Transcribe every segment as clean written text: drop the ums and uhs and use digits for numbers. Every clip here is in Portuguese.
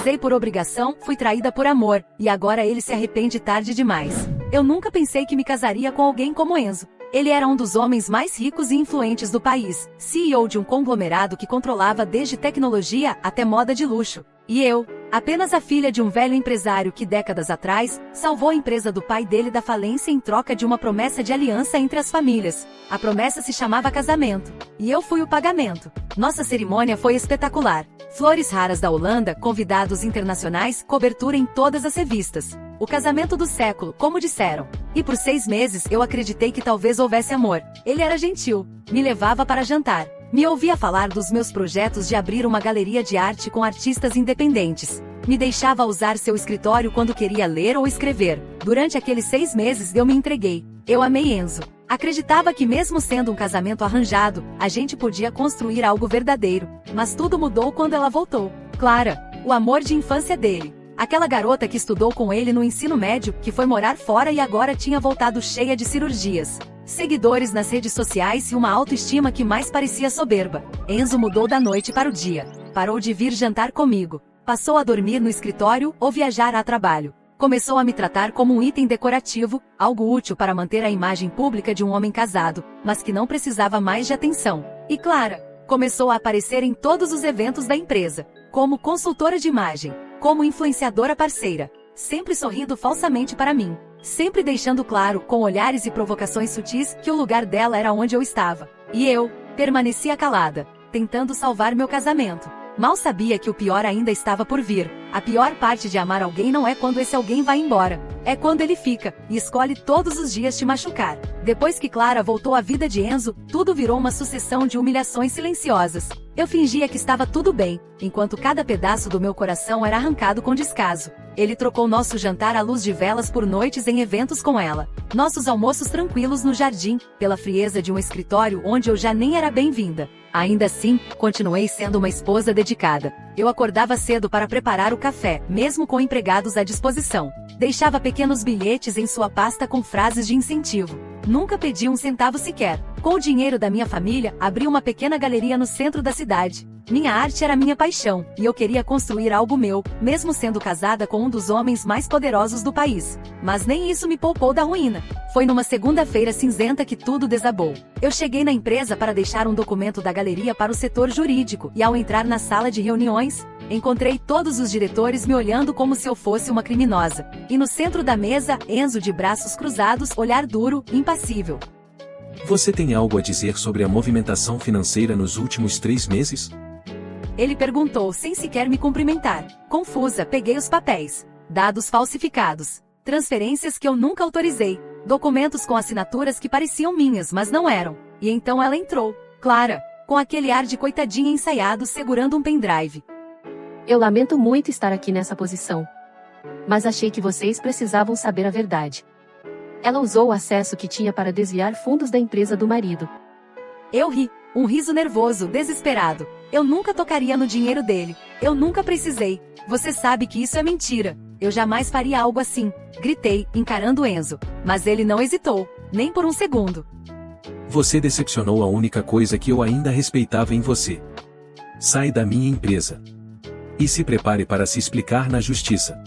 Casei por obrigação, fui traída por amor, e agora ele se arrepende tarde demais. Eu nunca pensei que me casaria com alguém como Enzo. Ele era um dos homens mais ricos e influentes do país, CEO de um conglomerado que controlava desde tecnologia até moda de luxo. E eu, apenas a filha de um velho empresário que décadas atrás, salvou a empresa do pai dele da falência em troca de uma promessa de aliança entre as famílias. A promessa se chamava casamento. E eu fui o pagamento. Nossa cerimônia foi espetacular. Flores raras da Holanda, convidados internacionais, cobertura em todas as revistas. O casamento do século, como disseram. E por 6 meses eu acreditei que talvez houvesse amor. Ele era gentil, me levava para jantar. Me ouvia falar dos meus projetos de abrir uma galeria de arte com artistas independentes. Me deixava usar seu escritório quando queria ler ou escrever. Durante aqueles 6 meses eu me entreguei. Eu amei Enzo. Acreditava que mesmo sendo um casamento arranjado, a gente podia construir algo verdadeiro. Mas tudo mudou quando ela voltou. Clara, o amor de infância dele. Aquela garota que estudou com ele no ensino médio, que foi morar fora e agora tinha voltado cheia de cirurgias, seguidores nas redes sociais e uma autoestima que mais parecia soberba. Enzo mudou da noite para o dia. Parou de vir jantar comigo. Passou a dormir no escritório ou viajar a trabalho. Começou a me tratar como um item decorativo, algo útil para manter a imagem pública de um homem casado, mas que não precisava mais de atenção. E Clara começou a aparecer em todos os eventos da empresa, como consultora de imagem, como influenciadora parceira, sempre sorrindo falsamente para mim, sempre deixando claro, com olhares e provocações sutis, que o lugar dela era onde eu estava. E eu permanecia calada, tentando salvar meu casamento. Mal sabia que o pior ainda estava por vir. A pior parte de amar alguém não é quando esse alguém vai embora. É quando ele fica, e escolhe todos os dias te machucar. Depois que Clara voltou à vida de Enzo, tudo virou uma sucessão de humilhações silenciosas. Eu fingia que estava tudo bem, enquanto cada pedaço do meu coração era arrancado com descaso. Ele trocou nosso jantar à luz de velas por noites em eventos com ela. Nossos almoços tranquilos no jardim, pela frieza de um escritório onde eu já nem era bem-vinda. Ainda assim, continuei sendo uma esposa dedicada. Eu acordava cedo para preparar o café, mesmo com empregados à disposição. Deixava pequenos bilhetes em sua pasta com frases de incentivo. Nunca pedi um centavo sequer. Com o dinheiro da minha família, abri uma pequena galeria no centro da cidade. Minha arte era minha paixão, e eu queria construir algo meu, mesmo sendo casada com um dos homens mais poderosos do país. Mas nem isso me poupou da ruína. Foi numa segunda-feira cinzenta que tudo desabou. Eu cheguei na empresa para deixar um documento da galeria para o setor jurídico, e ao entrar na sala de reuniões, encontrei todos os diretores me olhando como se eu fosse uma criminosa. E no centro da mesa, Enzo de braços cruzados, olhar duro, impassível. Você tem algo a dizer sobre a movimentação financeira nos últimos 3 meses? Ele perguntou sem sequer me cumprimentar. Confusa, peguei os papéis. Dados falsificados. Transferências que eu nunca autorizei. Documentos com assinaturas que pareciam minhas, mas não eram. E então ela entrou. Clara, com aquele ar de coitadinha ensaiado segurando um pendrive. Eu lamento muito estar aqui nessa posição. Mas achei que vocês precisavam saber a verdade. Ela usou o acesso que tinha para desviar fundos da empresa do marido. Eu ri, um riso nervoso, desesperado. Eu nunca tocaria no dinheiro dele. Eu nunca precisei. Você sabe que isso é mentira. Eu jamais faria algo assim. Gritei, encarando Enzo. Mas ele não hesitou, nem por um segundo. Você decepcionou a única coisa que eu ainda respeitava em você. Sai da minha empresa. E se prepare para se explicar na justiça.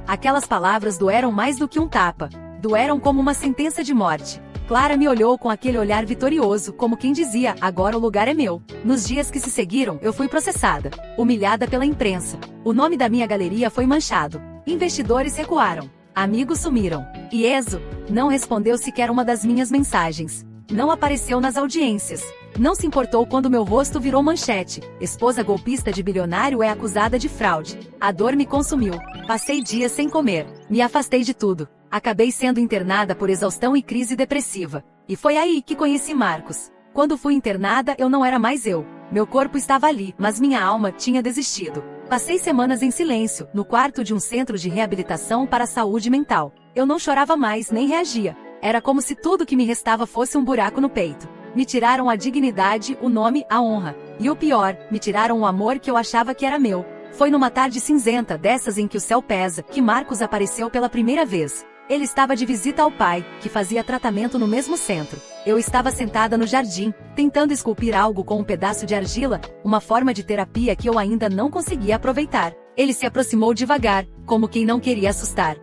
Aquelas palavras doeram mais do que um tapa. Doeram como uma sentença de morte. Clara me olhou com aquele olhar vitorioso, como quem dizia, agora o lugar é meu. Nos dias que se seguiram, eu fui processada, humilhada pela imprensa. O nome da minha galeria foi manchado. Investidores recuaram. Amigos sumiram. E Enzo não respondeu sequer uma das minhas mensagens. Não apareceu nas audiências. Não se importou quando meu rosto virou manchete. Esposa golpista de bilionário é acusada de fraude. A dor me consumiu. Passei dias sem comer. Me afastei de tudo. Acabei sendo internada por exaustão e crise depressiva. E foi aí que conheci Marcos. Quando fui internada, eu não era mais eu. Meu corpo estava ali, mas minha alma tinha desistido. Passei semanas em silêncio, no quarto de um centro de reabilitação para a saúde mental. Eu não chorava mais, nem reagia. Era como se tudo que me restava fosse um buraco no peito. Me tiraram a dignidade, o nome, a honra. E o pior, me tiraram o amor que eu achava que era meu. Foi numa tarde cinzenta, dessas em que o céu pesa, que Marcos apareceu pela primeira vez. Ele estava de visita ao pai, que fazia tratamento no mesmo centro. Eu estava sentada no jardim, tentando esculpir algo com um pedaço de argila, uma forma de terapia que eu ainda não conseguia aproveitar. Ele se aproximou devagar, como quem não queria assustar.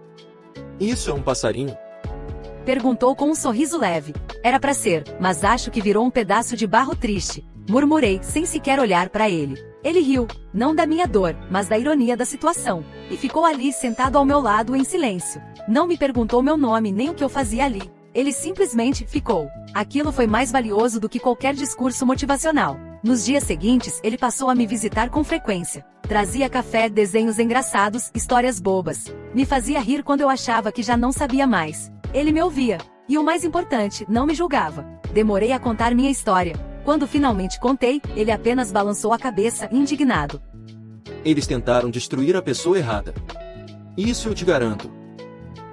Isso é um passarinho? Perguntou com um sorriso leve. Era pra ser, mas acho que virou um pedaço de barro triste. Murmurei, sem sequer olhar para ele. Ele riu, não da minha dor, mas da ironia da situação. E ficou ali sentado ao meu lado em silêncio. Não me perguntou meu nome nem o que eu fazia ali. Ele simplesmente ficou. Aquilo foi mais valioso do que qualquer discurso motivacional. Nos dias seguintes, ele passou a me visitar com frequência. Trazia café, desenhos engraçados, histórias bobas. Me fazia rir quando eu achava que já não sabia mais. Ele me ouvia. E o mais importante, não me julgava. Demorei a contar minha história. Quando finalmente contei, ele apenas balançou a cabeça, indignado. Eles tentaram destruir a pessoa errada. Isso eu te garanto.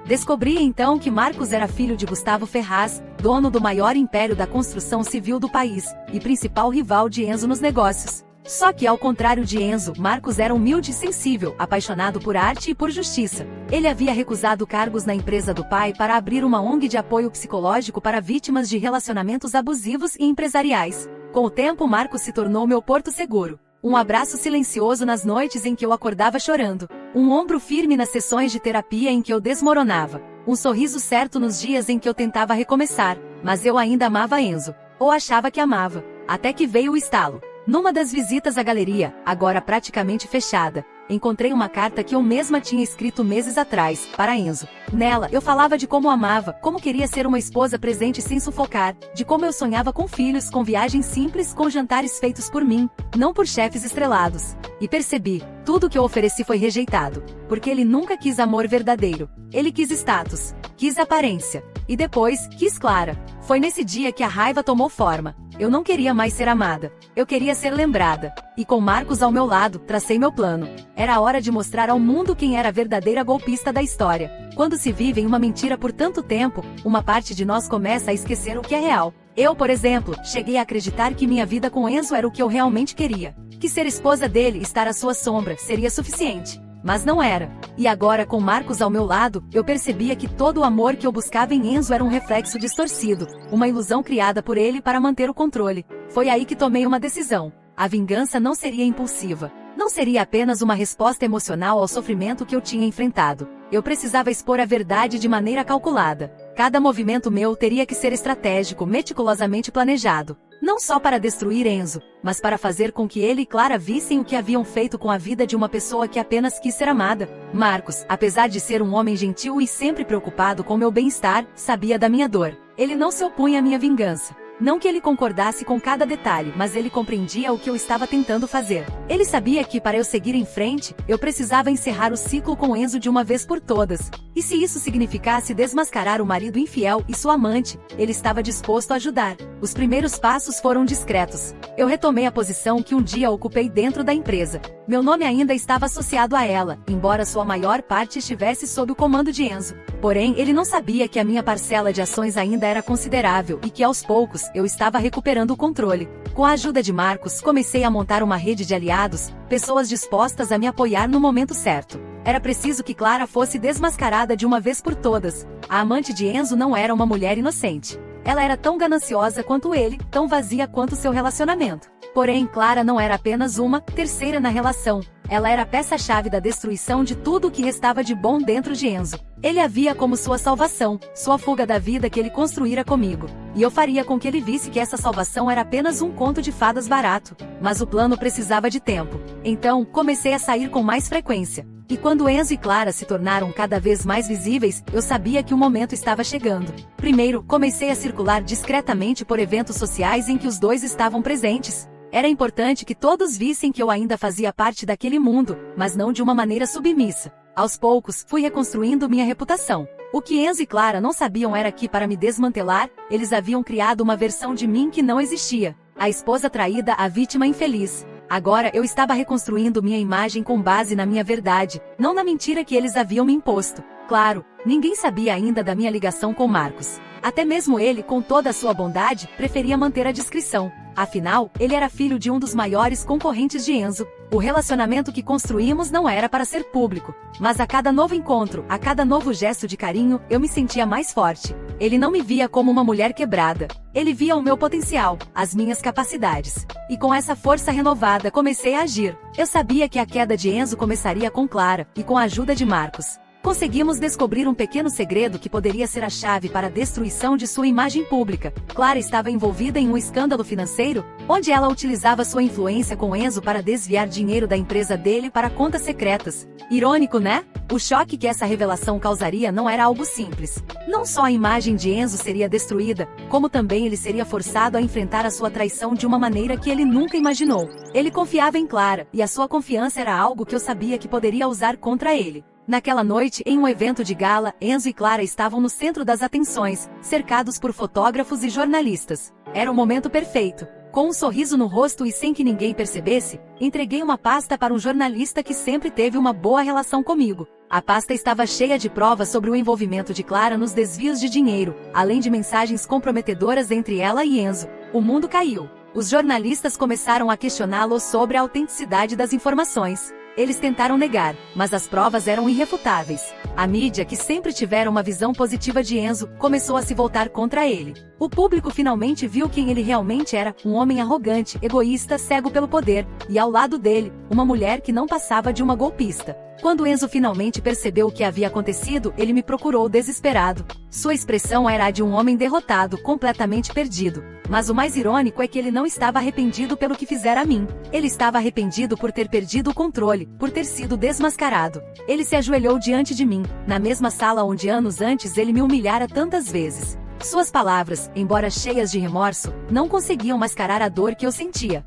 Descobri então que Marcos era filho de Gustavo Ferraz, dono do maior império da construção civil do país, e principal rival de Enzo nos negócios. Só que ao contrário de Enzo, Marcos era humilde e sensível, apaixonado por arte e por justiça. Ele havia recusado cargos na empresa do pai para abrir uma ONG de apoio psicológico para vítimas de relacionamentos abusivos e empresariais. Com o tempo, Marcos se tornou meu porto seguro. Um abraço silencioso nas noites em que eu acordava chorando. Um ombro firme nas sessões de terapia em que eu desmoronava. Um sorriso certo nos dias em que eu tentava recomeçar. Mas eu ainda amava Enzo. Ou achava que amava. Até que veio o estalo. Numa das visitas à galeria, agora praticamente fechada, encontrei uma carta que eu mesma tinha escrito meses atrás, para Enzo. Nela, eu falava de como amava, como queria ser uma esposa presente sem sufocar, de como eu sonhava com filhos, com viagens simples, com jantares feitos por mim, não por chefes estrelados. E percebi, tudo que eu ofereci foi rejeitado, porque ele nunca quis amor verdadeiro. Ele quis status, quis aparência, e depois, quis Clara. Foi nesse dia que a raiva tomou forma. Eu não queria mais ser amada. Eu queria ser lembrada. E com Marcos ao meu lado, tracei meu plano. Era a hora de mostrar ao mundo quem era a verdadeira golpista da história. Quando se vive em uma mentira por tanto tempo, uma parte de nós começa a esquecer o que é real. Eu, por exemplo, cheguei a acreditar que minha vida com Enzo era o que eu realmente queria. Que ser esposa dele e estar à sua sombra seria suficiente. Mas não era. E agora, com Marcos ao meu lado, eu percebia que todo o amor que eu buscava em Enzo era um reflexo distorcido, uma ilusão criada por ele para manter o controle. Foi aí que tomei uma decisão. A vingança não seria impulsiva. Não seria apenas uma resposta emocional ao sofrimento que eu tinha enfrentado. Eu precisava expor a verdade de maneira calculada. Cada movimento meu teria que ser estratégico, meticulosamente planejado. Não só para destruir Enzo, mas para fazer com que ele e Clara vissem o que haviam feito com a vida de uma pessoa que apenas quis ser amada. Marcos, apesar de ser um homem gentil e sempre preocupado com meu bem-estar, sabia da minha dor. Ele não se opunha à minha vingança. Não que ele concordasse com cada detalhe, mas ele compreendia o que eu estava tentando fazer. Ele sabia que, para eu seguir em frente, eu precisava encerrar o ciclo com Enzo de uma vez por todas. E se isso significasse desmascarar o marido infiel e sua amante, ele estava disposto a ajudar. Os primeiros passos foram discretos. Eu retomei a posição que um dia ocupei dentro da empresa. Meu nome ainda estava associado a ela, embora sua maior parte estivesse sob o comando de Enzo. Porém, ele não sabia que a minha parcela de ações ainda era considerável e que, aos poucos, eu estava recuperando o controle. Com a ajuda de Marcos, comecei a montar uma rede de aliados, pessoas dispostas a me apoiar no momento certo. Era preciso que Clara fosse desmascarada de uma vez por todas. A amante de Enzo não era uma mulher inocente. Ela era tão gananciosa quanto ele, tão vazia quanto seu relacionamento. Porém, Clara não era apenas uma terceira na relação. Ela era a peça-chave da destruição de tudo o que restava de bom dentro de Enzo. Ele a via como sua salvação, sua fuga da vida que ele construíra comigo. E eu faria com que ele visse que essa salvação era apenas um conto de fadas barato. Mas o plano precisava de tempo. Então, comecei a sair com mais frequência. E quando Enzo e Clara se tornaram cada vez mais visíveis, eu sabia que o momento estava chegando. Primeiro, comecei a circular discretamente por eventos sociais em que os dois estavam presentes. Era importante que todos vissem que eu ainda fazia parte daquele mundo, mas não de uma maneira submissa. Aos poucos, fui reconstruindo minha reputação. O que Enzo e Clara não sabiam era que, para me desmantelar, eles haviam criado uma versão de mim que não existia. A esposa traída, a vítima infeliz. Agora eu estava reconstruindo minha imagem com base na minha verdade, não na mentira que eles haviam me imposto. Claro, ninguém sabia ainda da minha ligação com Marcos. Até mesmo ele, com toda a sua bondade, preferia manter a discrição. Afinal, ele era filho de um dos maiores concorrentes de Enzo. O relacionamento que construímos não era para ser público, mas a cada novo encontro, a cada novo gesto de carinho, eu me sentia mais forte. Ele não me via como uma mulher quebrada. Ele via o meu potencial, as minhas capacidades. E com essa força renovada comecei a agir. Eu sabia que a queda de Enzo começaria com Clara, e com a ajuda de Marcos. Conseguimos descobrir um pequeno segredo que poderia ser a chave para a destruição de sua imagem pública. Clara estava envolvida em um escândalo financeiro, onde ela utilizava sua influência com Enzo para desviar dinheiro da empresa dele para contas secretas. Irônico, né? O choque que essa revelação causaria não era algo simples. Não só a imagem de Enzo seria destruída, como também ele seria forçado a enfrentar a sua traição de uma maneira que ele nunca imaginou. Ele confiava em Clara, e a sua confiança era algo que eu sabia que poderia usar contra ele. Naquela noite, em um evento de gala, Enzo e Clara estavam no centro das atenções, cercados por fotógrafos e jornalistas. Era o momento perfeito. Com um sorriso no rosto e sem que ninguém percebesse, entreguei uma pasta para um jornalista que sempre teve uma boa relação comigo. A pasta estava cheia de provas sobre o envolvimento de Clara nos desvios de dinheiro, além de mensagens comprometedoras entre ela e Enzo. O mundo caiu. Os jornalistas começaram a questioná-lo sobre a autenticidade das informações. Eles tentaram negar, mas as provas eram irrefutáveis. A mídia, que sempre tivera uma visão positiva de Enzo, começou a se voltar contra ele. O público finalmente viu quem ele realmente era, um homem arrogante, egoísta, cego pelo poder, e ao lado dele, uma mulher que não passava de uma golpista. Quando Enzo finalmente percebeu o que havia acontecido, ele me procurou desesperado. Sua expressão era a de um homem derrotado, completamente perdido. Mas o mais irônico é que ele não estava arrependido pelo que fizera a mim. Ele estava arrependido por ter perdido o controle, por ter sido desmascarado. Ele se ajoelhou diante de mim, na mesma sala onde anos antes ele me humilhara tantas vezes. Suas palavras, embora cheias de remorso, não conseguiam mascarar a dor que eu sentia.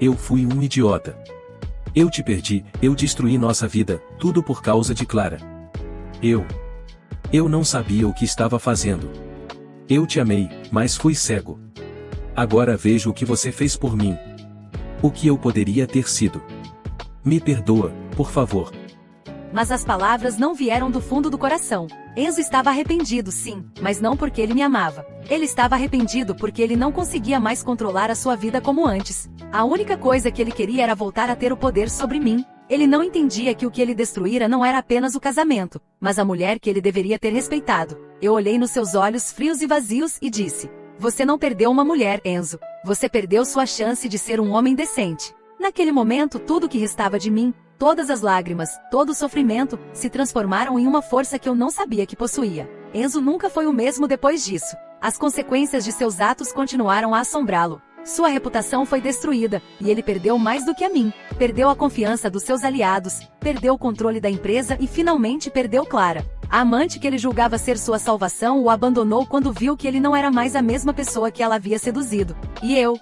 Eu fui um idiota. Eu te perdi, eu destruí nossa vida, tudo por causa de Clara. Eu não sabia o que estava fazendo. Eu te amei, mas fui cego. Agora vejo o que você fez por mim. O que eu poderia ter sido. Me perdoa, por favor. Mas as palavras não vieram do fundo do coração. Enzo estava arrependido, sim, mas não porque ele me amava. Ele estava arrependido porque ele não conseguia mais controlar a sua vida como antes. A única coisa que ele queria era voltar a ter o poder sobre mim. Ele não entendia que o que ele destruíra não era apenas o casamento, mas a mulher que ele deveria ter respeitado. Eu olhei nos seus olhos frios e vazios e disse: "Você não perdeu uma mulher, Enzo. Você perdeu sua chance de ser um homem decente." Naquele momento, tudo que restava de mim, todas as lágrimas, todo o sofrimento, se transformaram em uma força que eu não sabia que possuía. Enzo nunca foi o mesmo depois disso. As consequências de seus atos continuaram a assombrá-lo. Sua reputação foi destruída, e ele perdeu mais do que a mim. Perdeu a confiança dos seus aliados, perdeu o controle da empresa e finalmente perdeu Clara. A amante que ele julgava ser sua salvação o abandonou quando viu que ele não era mais a mesma pessoa que ela havia seduzido. E eu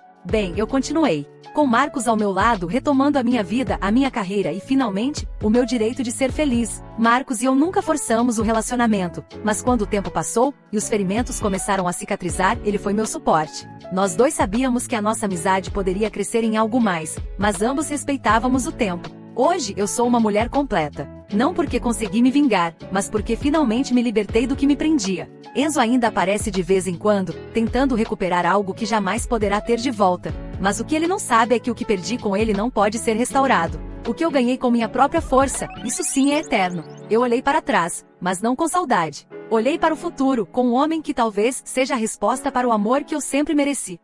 continuei. Com Marcos ao meu lado, retomando a minha vida, a minha carreira e, finalmente, o meu direito de ser feliz. Marcos e eu nunca forçamos o relacionamento, mas quando o tempo passou, e os ferimentos começaram a cicatrizar, ele foi meu suporte. Nós dois sabíamos que a nossa amizade poderia crescer em algo mais, mas ambos respeitávamos o tempo. Hoje eu sou uma mulher completa. Não porque consegui me vingar, mas porque finalmente me libertei do que me prendia. Enzo ainda aparece de vez em quando, tentando recuperar algo que jamais poderá ter de volta. Mas o que ele não sabe é que o que perdi com ele não pode ser restaurado. O que eu ganhei com minha própria força, isso sim é eterno. Eu olhei para trás, mas não com saudade. Olhei para o futuro, com um homem que talvez seja a resposta para o amor que eu sempre mereci.